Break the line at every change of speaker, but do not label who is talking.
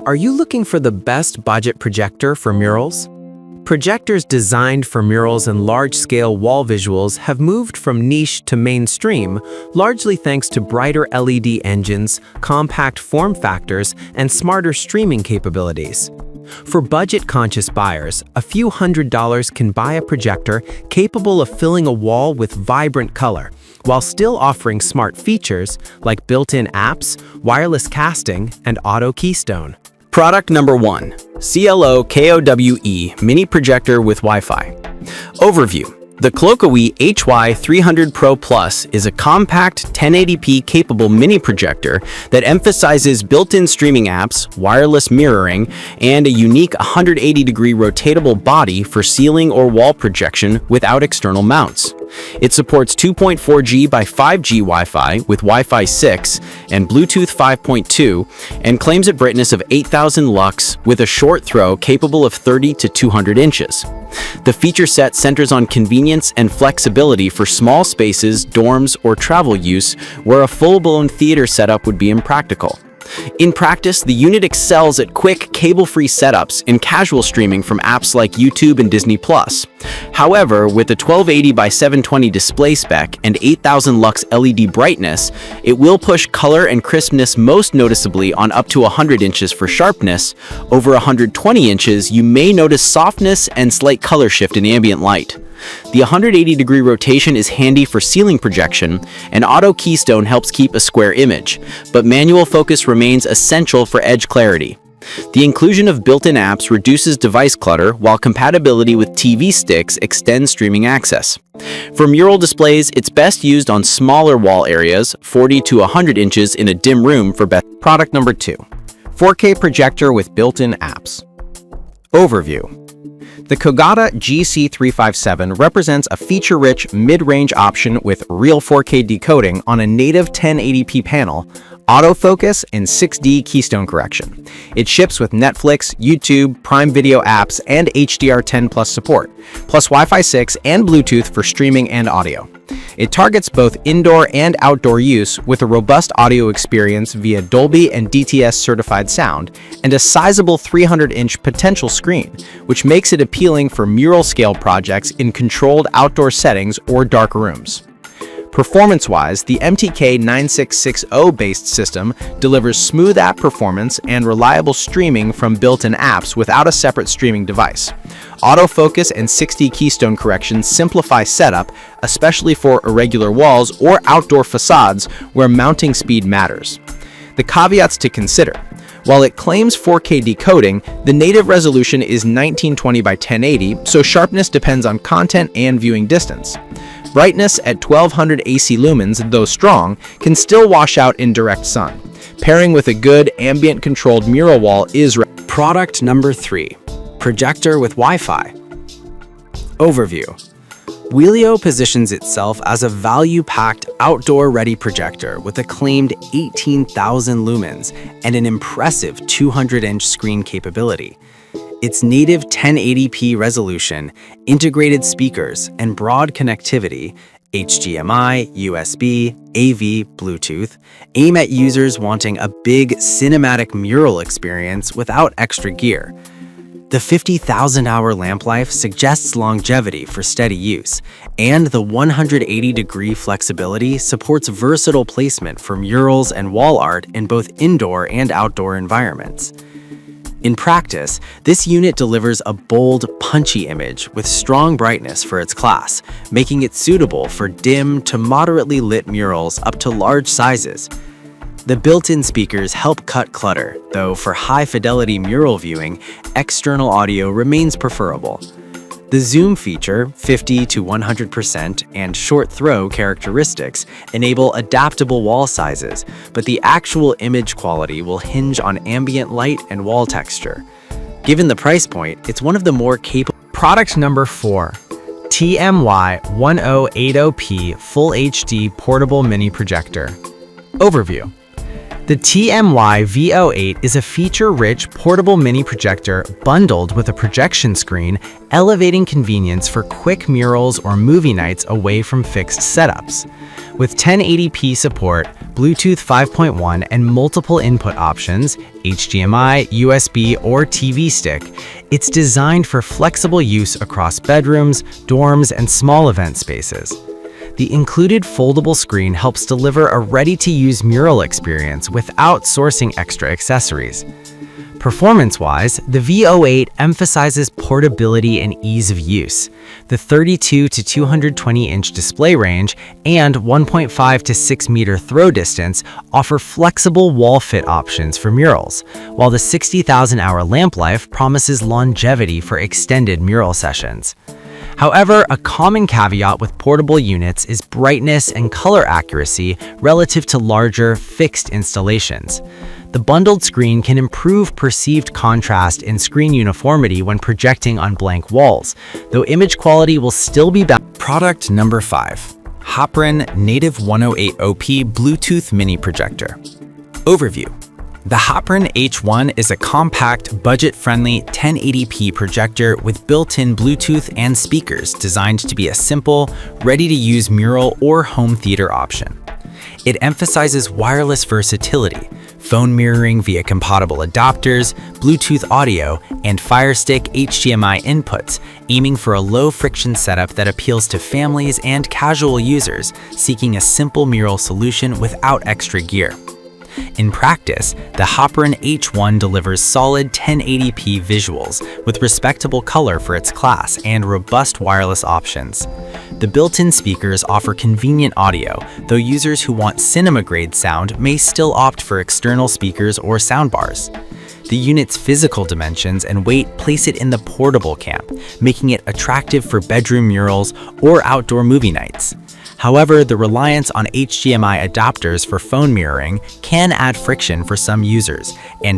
Are you looking for the best budget projector for murals? Projectors designed for murals and large-scale wall visuals have moved from niche to mainstream, largely thanks to brighter LED engines, compact form factors, and smarter streaming capabilities. For budget-conscious buyers, a few $100s can buy a projector capable of filling a wall with vibrant color, while still offering smart features like built-in apps, wireless casting, and auto keystone.
Product number 1. CLO KOWE Mini Projector with Wi-Fi. Overview. The KOWE HY300 Pro Plus is a compact 1080p capable mini projector that emphasizes built-in streaming apps, wireless mirroring, and a unique 180-degree rotatable body for ceiling or wall projection without external mounts. It supports 2.4G by 5G Wi-Fi with Wi-Fi 6 and Bluetooth 5.2 and claims a brightness of 8,000 lux with a short throw capable of 30 to 200 inches. The feature set centers on convenience and flexibility for small spaces, dorms, or travel use where a full-blown theater setup would be impractical. In practice, the unit excels at quick, cable-free setups and casual streaming from apps like YouTube and Disney+. However, with a 1280 by 720 display spec and 8000 lux LED brightness, it will push color and crispness most noticeably on up to 100 inches for sharpness. Over 120 inches, you may notice softness and slight color shift in ambient light. The 180-degree rotation is handy for ceiling projection, and auto keystone helps keep a square image, but manual focus remains essential for edge clarity. The inclusion of built-in apps reduces device clutter, while compatibility with TV sticks extends streaming access. For mural displays, it's best used on smaller wall areas, 40 to 100 inches in a dim room for best.
Product number 2. 4K projector with built-in apps. Overview. The Kogata GC357 represents a feature-rich mid-range option with real 4K decoding on a native 1080p panel, autofocus, and 6D keystone correction. It ships with Netflix, YouTube, Prime Video apps, and HDR10 Plus support, plus Wi-Fi 6 and Bluetooth for streaming and audio. It targets both indoor and outdoor use with a robust audio experience via Dolby and DTS certified sound and a sizable 300-inch potential screen, which makes it appealing for mural-scale projects in controlled outdoor settings or dark rooms. Performance-wise, the MTK9660-based system delivers smooth app performance and reliable streaming from built-in apps without a separate streaming device. Autofocus and 6D keystone correction simplify setup, especially for irregular walls or outdoor facades where mounting speed matters. The caveats to consider. While it claims 4K decoding, the native resolution is 1920 by 1080, so sharpness depends on content and viewing distance. Brightness at 1200 AC lumens, though strong, can still wash out in direct sun. Pairing with a good ambient-controlled mural wall is
Product number 3. Projector with Wi-Fi.
Overview. Wheelio positions itself as a value-packed, outdoor-ready projector with a claimed 18,000 lumens and an impressive 200-inch screen capability. Its native 1080p resolution, integrated speakers, and broad connectivity HDMI, USB, AV, Bluetooth aim at users wanting a big cinematic mural experience without extra gear. The 50,000-hour lamp life suggests longevity for steady use, and the 180-degree flexibility supports versatile placement for murals and wall art in both indoor and outdoor environments. In practice, this unit delivers a bold, punchy image with strong brightness for its class, making it suitable for dim to moderately lit murals up to large sizes. The built-in speakers help cut clutter, though for high-fidelity mural viewing, external audio remains preferable. The zoom feature, 50 to 100%, and short throw characteristics enable adaptable wall sizes, but the actual image quality will hinge on ambient light and wall texture. Given the price point, it's one of the more capable.
Product number 4. TMY1080p Full HD Portable Mini Projector. Overview.
The TMY V08 is a feature-rich portable mini projector bundled with a projection screen, elevating convenience for quick murals or movie nights away from fixed setups. With 1080p support, Bluetooth 5.1, and multiple input options, HDMI, USB, or TV stick, it's designed for flexible use across bedrooms, dorms, and small event spaces. The included foldable screen helps deliver a ready-to-use mural experience without sourcing extra accessories. Performance-wise, the V08 emphasizes portability and ease of use. The 32 to 220-inch display range and 1.5 to 6 meter throw distance offer flexible wall fit options for murals, while the 60,000-hour lamp life promises longevity for extended mural sessions. However, a common caveat with portable units is brightness and color accuracy relative to larger, fixed installations. The bundled screen can improve perceived contrast and screen uniformity when projecting on blank walls, though image quality will still be bad.
Product number 5. Hoprin Native 108OP Bluetooth Mini Projector. Overview. The Hoprin H1 is a compact, budget-friendly 1080p projector with built-in Bluetooth and speakers designed to be a simple, ready-to-use mural or home theater option. It emphasizes wireless versatility, phone mirroring via compatible adapters, Bluetooth audio, and Fire Stick HDMI inputs, aiming for a low-friction setup that appeals to families and casual users seeking a simple mural solution without extra gear. In practice, the Hoprin H1 delivers solid 1080p visuals with respectable color for its class and robust wireless options. The built-in speakers offer convenient audio, though users who want cinema-grade sound may still opt for external speakers or soundbars. The unit's physical dimensions and weight place it in the portable camp, making it attractive for bedroom murals or outdoor movie nights. However, the reliance on HDMI adapters for phone mirroring can add friction for some users, and